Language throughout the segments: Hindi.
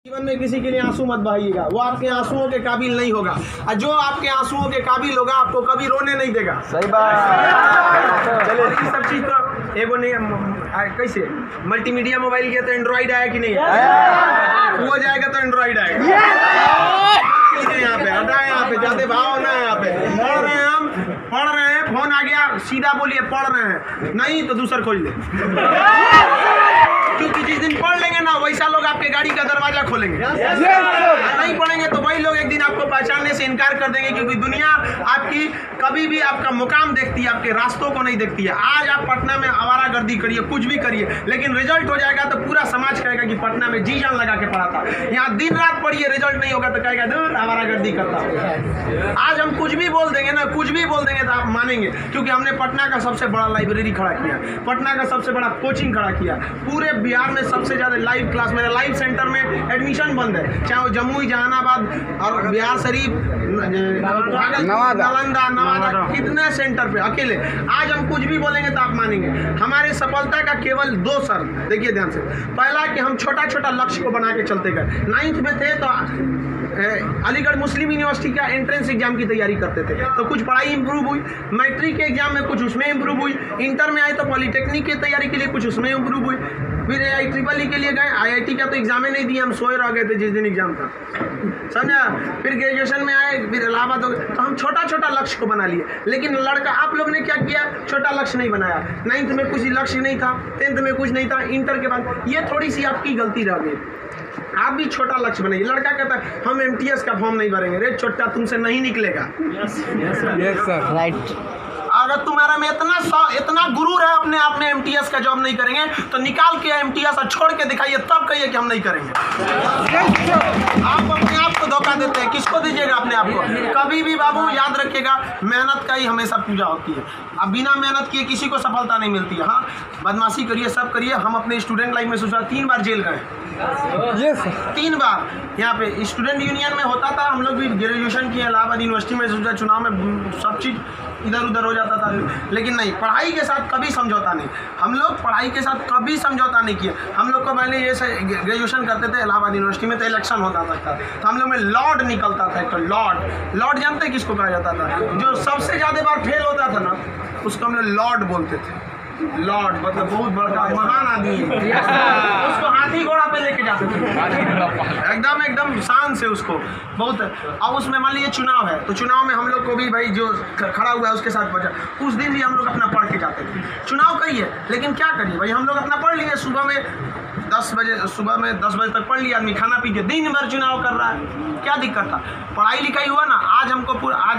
जीवन में किसी के लिए आंसू मत बहाइएगा, वो आपके आंसुओं के काबिल नहीं होगा, और जो आपके आंसुओं के काबिल होगा आपको कभी रोने नहीं देगा। सही बात। चलिए ये सब चीज तो एगो नहीं कैसे मल्टीमीडिया मोबाइल किया तो एंड्रॉइड आया कि नहीं वो जाएगा तो एंड्रॉइड आएगा। यहाँ पे हटा, यहाँ पे जाते भाव ना, यहाँ पे पढ़ रहे हैं, हम पढ़ रहे हैं, फोन आ गया सीधा बोलिए पढ़ रहे हैं, नहीं तो दूसरा खोल ले, क्योंकि जिस दिन पढ़ लेंगे ना वैसा लोग आपके गाड़ी का दरवाजा खोलेंगे। नहीं पढ़ेंगे तो वही लोग एक दिन आपको पहचानने से इनकार कर देंगे, क्योंकि दुनिया आपकी कभी भी आपका मुकाम देखती है, आपके रास्तों को नहीं देखती है। आज आप पटना में आवारागर्दी करिए, कुछ भी करिए, लेकिन रिजल्ट हो जाएगा तो पूरा समाज कहेगा कि पटना में जी जान लगा के पढ़ा था। यहाँ दिन रात पढ़िए, रिजल्ट नहीं होगा तो कहेगा दूर आवारागर्दी करता। आज हम कुछ भी बोल देंगे ना, कुछ भी बोल देंगे तो आप मानेंगे, क्योंकि हमने पटना का सबसे बड़ा लाइब्रेरी खड़ा किया, पटना का सबसे बड़ा कोचिंग खड़ा किया, पूरे बिहार में सबसे ज्यादा लाइव क्लास, मेरे लाइव सेंटर में एडमिशन बंद है, चाहे वो जम्मू, जहानाबाद और बिहार शरीफ, नालंदा, नवादा, कितने सेंटर पे अकेले। आज हम कुछ भी बोलेंगे तो आप मानेंगे। हमारे सफलता का केवल 2 शर्त, देखिए ध्यान से। पहला कि हम छोटा छोटा लक्ष्य को बना के चलते गए। 9th में थे तो अलीगढ़ मुस्लिम यूनिवर्सिटी का एंट्रेंस एग्जाम की तैयारी करते थे, तो कुछ पढ़ाई इंप्रूव हुई, मैट्रिक के एग्जाम में कुछ उसमें इंप्रूव हुई, इंटर में आए तो पॉलिटेक्निक की तैयारी के लिए कुछ उसमें इंप्रूव हुई, फिर IEEE के लिए गए, IIT का तो एग्जाम ही नहीं दिया, हम सोए रह गए थे जिस दिन एग्जाम था, समझा। फिर ग्रेजुएशन में आए, फिर इलाहाबाद हो गए, तो हम छोटा छोटा लक्ष्य को बना लिए। लेकिन लड़का आप लोग ने क्या किया, छोटा लक्ष्य नहीं बनाया। 9th में कुछ लक्ष्य नहीं था, 10th में कुछ नहीं था, इंटर के बाद ये थोड़ी सी आपकी गलती रह गई। आप भी छोटा लक्ष्य बनाइए। लड़का कहता है हम MTS का फॉर्म नहीं भरेंगे, रे छोटा तुमसे नहीं निकलेगा। Yes sir, right. अगर तुम्हारा में इतना गुरूर है अपने आप में MTS का जॉब नहीं करेंगे तो निकाल के MTS और छोड़ के दिखाइए, तब कहिए कि हम नहीं करेंगे। आप अपने आप को धोखा देते हैं, किसको दीजिएगा अपने आप को। कभी भी बाबू याद रखिएगा, मेहनत का ही हमेशा पूजा होती है। अब बिना मेहनत किए किसी को सफलता नहीं मिलती है। हाँ, बदमाशी करिए, सब करिए। हम अपने स्टूडेंट लाइफ में सोचा 3 बार जेल गए, 3 बार। यहाँ पे स्टूडेंट यूनियन में होता था, हम लोग भी ग्रेजुएशन किए इलाहाबाद यूनिवर्सिटी में, सोचा चुनाव में सब चीज़ इधर उधर हो जाता था, लेकिन नहीं, पढ़ाई के साथ कभी समझौता नहीं। हम लोग पढ़ाई के साथ कभी समझौता नहीं किए। हम लोग को पहले ये ग्रेजुएशन करते थे इलाहाबाद यूनिवर्सिटी में, तो इलेक्शन होता था, तो हम लोग में लॉर्ड निकलता था। तो लॉर्ड जानते हैं किसको कहा जाता था? जो सबसे ज़्यादा बार फेल होता था ना, उसको हम लोग लॉर्ड बोलते थे। लॉर्ड मतलब बहुत बड़ा महान आदमी है। उसको हाथी घोड़ा पे लेके जाते थे, एकदम शान से उसको बहुत। अब उसमें मान लीजिए चुनाव है, तो चुनाव में हम लोग को भी भाई जो खड़ा हुआ है उसके साथ बचा, उस दिन भी हम लोग अपना पढ़ के जाते थे। चुनाव कही है, लेकिन क्या करिए भाई, हम लोग अपना पढ़ लिए। सुबह में 10 बजे तक पढ़ लिया आदमी, खाना पी के दिन भर चुनाव कर रहा है, क्या दिक्कत था। पढ़ाई लिखाई हुआ ना, आज हमको आज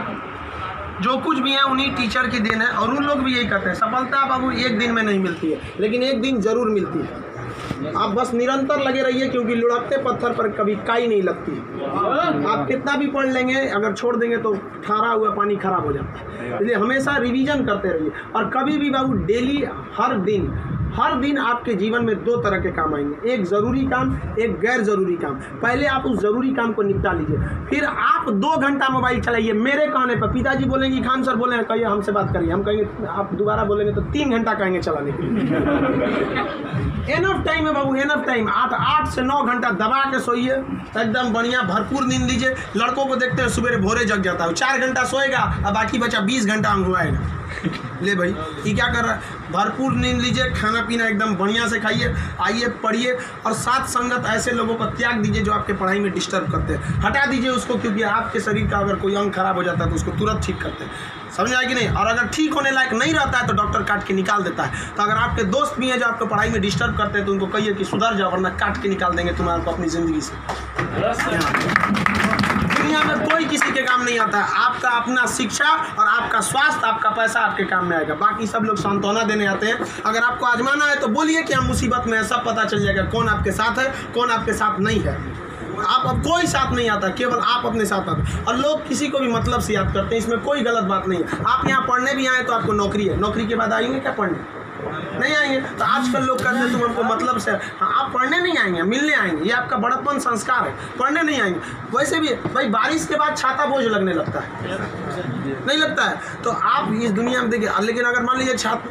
जो कुछ भी है उन्हीं टीचर की देन है, और उन लोग भी यही कहते हैं सफलता बाबू एक दिन में नहीं मिलती है, लेकिन एक दिन जरूर मिलती है। आप बस निरंतर लगे रहिए, क्योंकि लुढ़कते पत्थर पर कभी काई नहीं लगती। आप कितना भी पढ़ लेंगे, अगर छोड़ देंगे तो ठहरा हुआ पानी खराब हो जाता है। इसलिए हमेशा रिवीजन करते रहिए, और कभी भी बाबू डेली हर दिन आपके जीवन में 2 तरह के काम आएंगे, एक ज़रूरी काम, एक गैर ज़रूरी काम। पहले आप उस ज़रूरी काम को निपटा लीजिए, फिर आप 2 घंटा मोबाइल चलाइए। मेरे कहने पर पिताजी बोलेंगे खान सर बोले कहिए हमसे बात करिए, हम कहेंगे आप दोबारा बोलेंगे तो 3 घंटा कहेंगे चलाने के लिए। एनफ टाइम है बाबू, एनफ टाइम। आप 8 से 9 घंटा दबा के सोइए, एकदम बढ़िया भरपूर नींद लीजिए। लड़कों को देखते हैं सुबह भोरे जग जाता है, 4 घंटा सोएगा और बाकी बचा 20 घंटा अंगुआएगा। ले भाई ये क्या कर रहा है, भरपूर नींद लीजिए, खाना पीना एकदम बढ़िया से खाइए, आइए पढ़िए, और साथ संगत ऐसे लोगों को त्याग दीजिए जो आपके पढ़ाई में डिस्टर्ब करते हैं, हटा दीजिए उसको, क्योंकि आपके शरीर का अगर कोई अंग खराब हो जाता है तो उसको तुरंत ठीक करते हैं, समझ आए कि नहीं। और अगर ठीक होने लायक नहीं रहता है तो डॉक्टर काट के निकाल देता है। तो अगर आपके दोस्त भी हैं जो आपको पढ़ाई में डिस्टर्ब करते हैं तो उनको कहिए कि सुधर जाओ, वरना काट के निकाल देंगे तुम्हारे को अपनी ज़िंदगी से। दुनिया में कोई किसी के काम नहीं आता है, आपका अपना शिक्षा और आपका स्वास्थ्य, आपका पैसा आपके काम में आएगा। बाकी सब लोग सांत्वना देने आते हैं। अगर आपको आजमाना है तो बोलिए कि हम मुसीबत में है, सब पता चल जाएगा कौन आपके साथ है, कौन आपके साथ नहीं है। आप अब कोई साथ नहीं आता, केवल आप अपने साथ आते। और लोग किसी को भी मतलब से याद करते हैं, इसमें कोई गलत बात नहीं है। आप यहाँ पढ़ने भी आए तो आपको नौकरी है, नौकरी के बाद आएंगे क्या पढ़ने? नहीं आएंगे। तो आजकल लोग कहते हैं तुम हमको मतलब से, हाँ आप पढ़ने नहीं आएंगे, मिलने आएंगे, ये आपका बड़प्पन संस्कार है, पढ़ने नहीं आएंगे। वैसे भी भाई बारिश के बाद छाता बोझ लगने लगता है, नहीं लगता है? तो आप इस दुनिया में देखिए, लेकिन अगर मान लीजिए छात्र,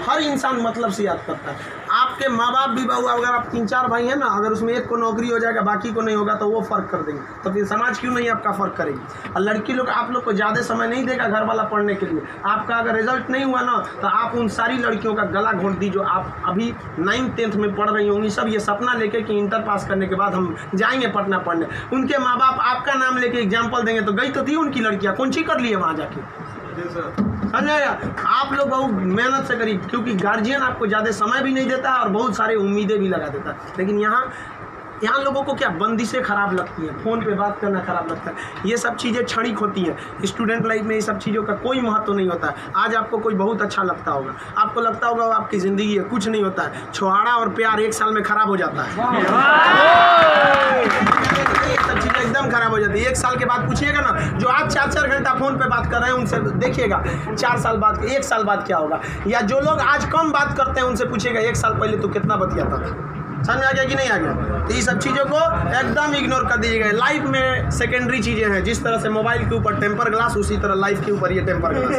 हर इंसान मतलब से याद करता है। आप आपके माँ बाप भी बहू, अगर आप 3-4 भाई हैं ना, अगर उसमें एक को नौकरी हो जाएगा बाकी को नहीं होगा तो वो फ़र्क कर देंगे, तो फिर समाज क्यों नहीं आपका फ़र्क करेगी। और लड़की लोग आप लोग को ज़्यादा समय नहीं देगा घर वाला पढ़ने के लिए। आपका अगर रिजल्ट नहीं हुआ ना तो आप उन सारी लड़कियों का गला घोंट दी जो आप अभी 9th-10th में पढ़ रही होंगी, सब ये सपना लेके कि इंटर पास करने के बाद हम जाएंगे पटना पढ़ने। उनके माँ बाप आपका नाम लेके एग्जाम्पल देंगे तो गई तो थी उनकी लड़कियाँ, कौन सी कर लिए वहाँ जाके। समझाया, आप लोग बहुत मेहनत से करिए, क्योंकि गार्जियन आपको ज़्यादा समय भी नहीं देता है और बहुत सारे उम्मीदें भी लगा देता है। लेकिन यहाँ लोगों को क्या बंदिशें खराब लगती हैं, फ़ोन पे बात करना खराब लगता है, ये सब चीज़ें क्षणिक होती हैं। स्टूडेंट लाइफ में ये सब चीज़ों का कोई महत्व नहीं होता है। आज आपको कोई बहुत अच्छा लगता होगा, आपको लगता होगा वो आपकी ज़िंदगी है, कुछ नहीं होता है। छुहाड़ा और प्यार 1 साल में ख़राब हो जाता है, सब चीज़ें एकदम खराब हो जाती है। 1 साल के बाद पूछिएगा ना, जो आज 4-4 घंटा फ़ोन पे बात कर रहे हैं उनसे देखिएगा 4 साल बाद, 1 साल बाद क्या होगा। या जो लोग आज कम बात करते हैं उनसे पूछिएगा 1 साल पहले तो कितना बतियाता था। समझ आ गया कि नहीं आ गया। तो ये सब चीज़ों को एकदम इग्नोर कर दीजिएगा। लाइफ में सेकेंडरी चीज़ें हैं, जिस तरह से मोबाइल के ऊपर टेम्पर ग्लास, उसी तरह लाइफ के ऊपर ये टेम्पर ग्लास।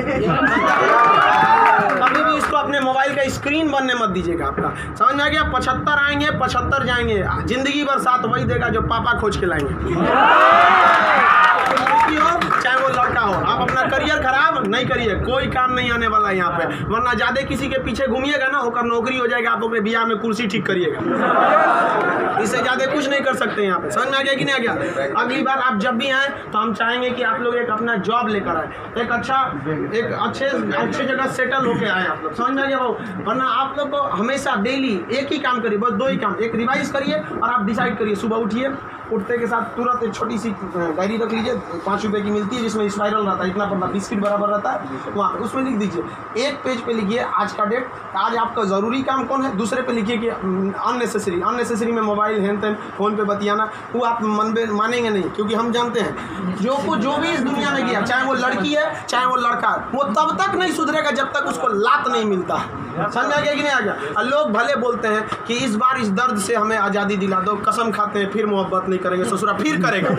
कभी भी इसको अपने मोबाइल का स्क्रीन बनने मत दीजिएगा आपका। समझ में आ गया। 75 आएंगे 75 जाएंगे, जिंदगी भर साथ वही देगा जो पापा खोज के लाएंगे। चाहे वो लड़का हो, आप अपना करियर खराब नहीं करिए, कोई काम नहीं आने वाला है यहाँ पे। वरना ज्यादा किसी के पीछे घूमिएगा ना, होकर नौकरी हो जाएगा, आप अपने बियाह में कुर्सी ठीक करिएगा, इससे ज्यादा कुछ नहीं कर सकते यहाँ पे। समझ में आ गया कि नहीं आ गया। अगली बार आप जब भी आए तो हम चाहेंगे कि आप लोग एक अपना जॉब लेकर आए, एक अच्छे जगह सेटल होके आए आप लोग। समझ में आ गया भाऊ। वरना आप लोग को हमेशा डेली एक ही काम करिए, बस 2 ही काम। एक रिवाइज करिए और आप डिसाइड करिए, सुबह उठिए, उठते के साथ तुरंत एक छोटी सी डायरी रख लीजिए, 5 रुपए की मिलती है, जिसमें स्पाइरल रहता है, इतना बड़ा बिस्किट बराबर रहता है, वहाँ उसमें लिख दीजिए। एक पेज पे लिखिए आज का डेट, आज आपका ज़रूरी काम कौन है। दूसरे पे लिखिए कि अननेसेसरी में मोबाइल हैंड तैन फ़ोन पे बतियाना, वो आप मानेंगे नहीं, क्योंकि हम जानते हैं जो भी इस दुनिया में किया, चाहे वो लड़की है चाहे वो लड़का है, वो तब तक नहीं सुधरेगा जब तक उसको लात नहीं मिलता है। समझ आ गया कि नहीं आ गया। लोग भले बोलते हैं कि इस बार इस दर्द से हमें आज़ादी दिला दो, कसम खाते हैं फिर मोहब्बत नहीं करेंगे, ससुरा फिर करेगा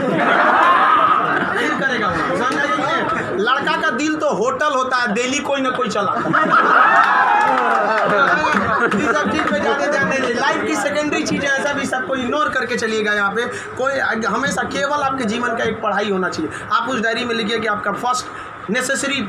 फिर करेगा। समझ आ गया कि नहीं। लड़का का दिल तो होटल होता है, डेली कोई ना कोई चला सब चीज पे ज्यादा ध्यान नहीं दीजिए। लाइफ की सेकेंडरी चीजें ऐसा भी सबको इग्नोर करके चलिएगा। यहाँ पे कोई हमेशा केवल आपके जीवन का एक पढ़ाई होना चाहिए। आप उस डायरी में लिखिए कि आपका फर्स्ट नेसेसरी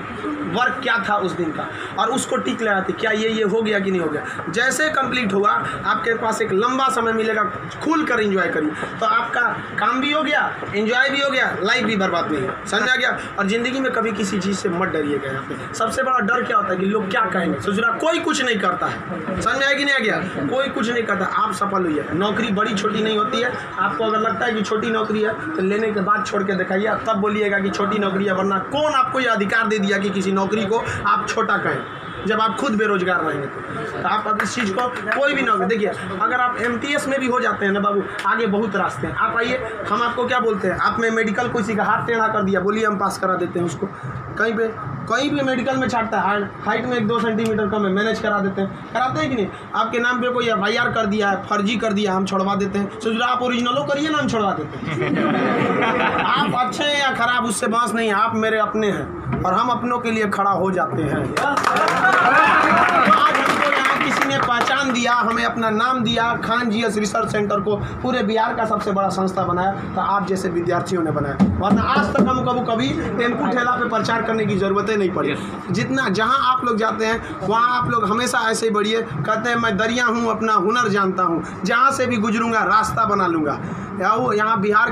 वर्क क्या था उस दिन का, और उसको टिक लगाते क्या ये हो गया कि नहीं हो गया। जैसे कंप्लीट हुआ आपके पास एक लंबा समय मिलेगा, खुल कर एंजॉय करिए, तो आपका काम भी हो गया, एंजॉय भी हो गया, लाइफ भी बर्बाद नहीं है। समझ आ गया। और ज़िंदगी में कभी किसी चीज़ से मत डरिएगा। यहाँ पे सबसे बड़ा डर क्या होता है कि लोग क्या कहेंगे। ससुरा कोई कुछ नहीं करता है, समझ आया कि नहीं आ गया। कोई कुछ नहीं करता, आप सफल हुई है। नौकरी बड़ी छोटी नहीं होती है। आपको अगर लगता है कि छोटी नौकरी है तो लेने के बाद छोड़ के दिखाइए, तब बोलिएगा कि छोटी नौकरी है। वरना कौन आपको ये अधिकार दे दिया कि किसी नौकरी को आप छोटा कहें जब आप खुद बेरोजगार रहेंगे। तो आप अब इस चीज़ को कोई भी नौकरी देखिए, अगर आप MTS में भी हो जाते हैं ना बाबू, आगे बहुत रास्ते हैं। आप आइए, हम आपको क्या बोलते हैं, आप में मेडिकल किसी का हाथ टेढ़ा कर दिया, बोलिए हम पास करा देते हैं उसको। कहीं भी मेडिकल में छाटता है, हाइट में 1-2 सेंटीमीटर कम है, मैनेज करा देते हैं। कराते हैं कि नहीं। आपके नाम पे कोई FIR कर दिया है, फर्जी कर दिया, हम छोड़वा देते हैं। सोच रहे आप ओरिजिनलो करिए ना, हम छोड़वा देते हैं। आप अच्छे हैं या खराब उससे बात नहीं है, आप मेरे अपने हैं और हम अपनों के लिए खड़ा हो जाते हैं। आज हमको यहाँ किसी ने पहचान दिया, हमें अपना नाम दिया, खान GS रिसर्च सेंटर को पूरे बिहार का सबसे बड़ा संस्था बनाया, तो आप जैसे विद्यार्थियों ने बनाया। वरना आज तक हम कभी टेम्पू ठेला पे प्रचार करने की जरूरत नहीं पड़ी। जितना जहाँ आप लोग जाते हैं वहाँ आप लोग हमेशा ऐसे ही बढ़िए। कहते हैं मैं दरिया हूँ, अपना हुनर जानता हूँ, जहाँ से भी गुजरूंगा रास्ता बना लूँगा। यहाँ बिहार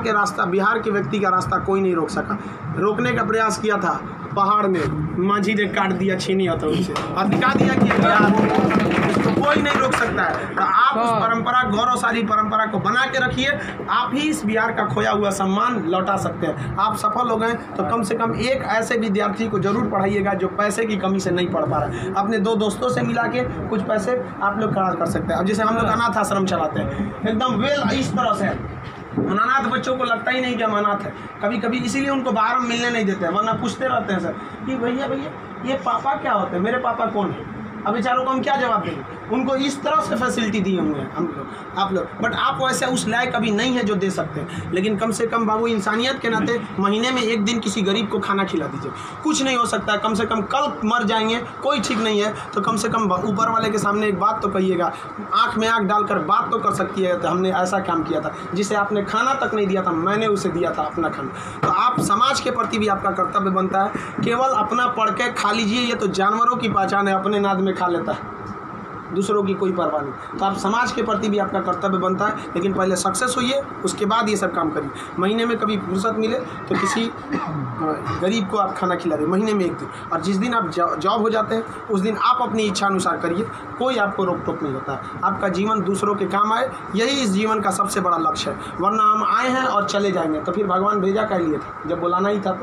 के व्यक्ति का रास्ता कोई नहीं रोक सका। रोकने का प्रयास किया था पहाड़ में, माझी ने काट दिया छीनी हथौड़ी से और दिखा दिया कि इसको कोई नहीं रोक सकता है। तो आप उस परंपरा, गौरवशाली परंपरा को बना के रखिए। आप ही इस बिहार का खोया हुआ सम्मान लौटा सकते हैं। आप सफल हो गए तो कम से कम एक ऐसे विद्यार्थी को जरूर पढ़ाइएगा जो पैसे की कमी से नहीं पढ़ पा रहा है। अपने 2 दोस्तों से मिला के कुछ पैसे आप लोग खर्च कर सकते हैं। अब जैसे हम लोग अनाथ आश्रम चलाते हैं, एकदम वेल इस तरह से अनाथ बच्चों को लगता ही नहीं कि हम अनाथ है। कभी कभी इसीलिए उनको बाहर हम मिलने नहीं देते हैं, वरना पूछते रहते हैं सर कि भैया ये पापा क्या होते हैं, मेरे पापा कौन है। अब बेचारों को हम क्या जवाब देंगे। उनको इस तरह से फैसिलिटी दिए हुए हैं हम लोग, आप लोग, बट आप वैसे उस लायक अभी नहीं है जो दे सकते हैं। लेकिन कम से कम बाबू इंसानियत के नाते महीने में एक दिन किसी गरीब को खाना खिला दीजिए। कुछ नहीं हो सकता है, कम से कम कल मर जाएंगे, कोई ठीक नहीं है, तो कम से कम ऊपर वाले के सामने एक बात तो कहिएगा, आँख में आँख डालकर बात तो कर सकती है, तो हमने ऐसा काम किया था, जिसे आपने खाना तक नहीं दिया था, मैंने उसे दिया था अपना खाना। तो आप समाज के प्रति भी आपका कर्तव्य बनता है। केवल अपना पढ़ के खा लीजिए, ये तो जानवरों की पहचान है, अपने नाद में खा लेता है, दूसरों की कोई परवाह नहीं। तो आप समाज के प्रति भी आपका कर्तव्य बनता है, लेकिन पहले सक्सेस होइए, उसके बाद ये सब काम करिए। महीने में कभी फुर्सत मिले तो किसी गरीब को आप खाना खिला दें, महीने में एक दिन। और जिस दिन आप जॉब हो जाते हैं उस दिन आप अपनी इच्छा अनुसार करिए, कोई आपको रोक टोक नहीं होता है। आपका जीवन दूसरों के काम आए, यही इस जीवन का सबसे बड़ा लक्ष्य है। वरना हम आए हैं और चले जाएंगे, तो फिर भगवान भेजा क्या लिए था, जब बुलाना ही था।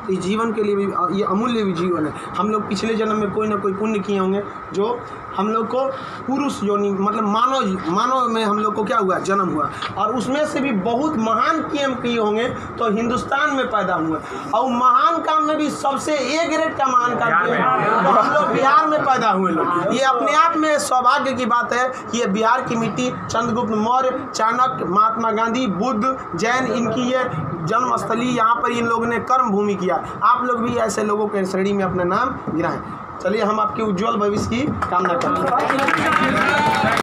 तो इस जीवन के लिए भी ये अमूल्य भी जीवन है। हम लोग पिछले जन्म में कोई ना कोई पुण्य किए होंगे जो हम लोग को पुरुष योनि मतलब मानव में हम लोग को क्या हुआ, जन्म हुआ, और उसमें से भी बहुत महान काम किए होंगे तो हिंदुस्तान में पैदा हुए। और महान काम में भी सबसे ए ग्रेड का महान काम किए तो हम लोग बिहार में पैदा हुए लोग। ये अपने आप में सौभाग्य की बात है। ये बिहार की मिट्टी, चंद्रगुप्त मौर्य, चाणक्य, महात्मा गांधी, बुद्ध, जैन, इनकी ये जन्मस्थली, यहाँ पर इन लोगों ने कर्म भूमि किया। आप लोग भी ऐसे लोगों के श्रेणी में अपना नाम गिराएं। चलिए हम आपके उज्जवल भविष्य की कामना करते हैं।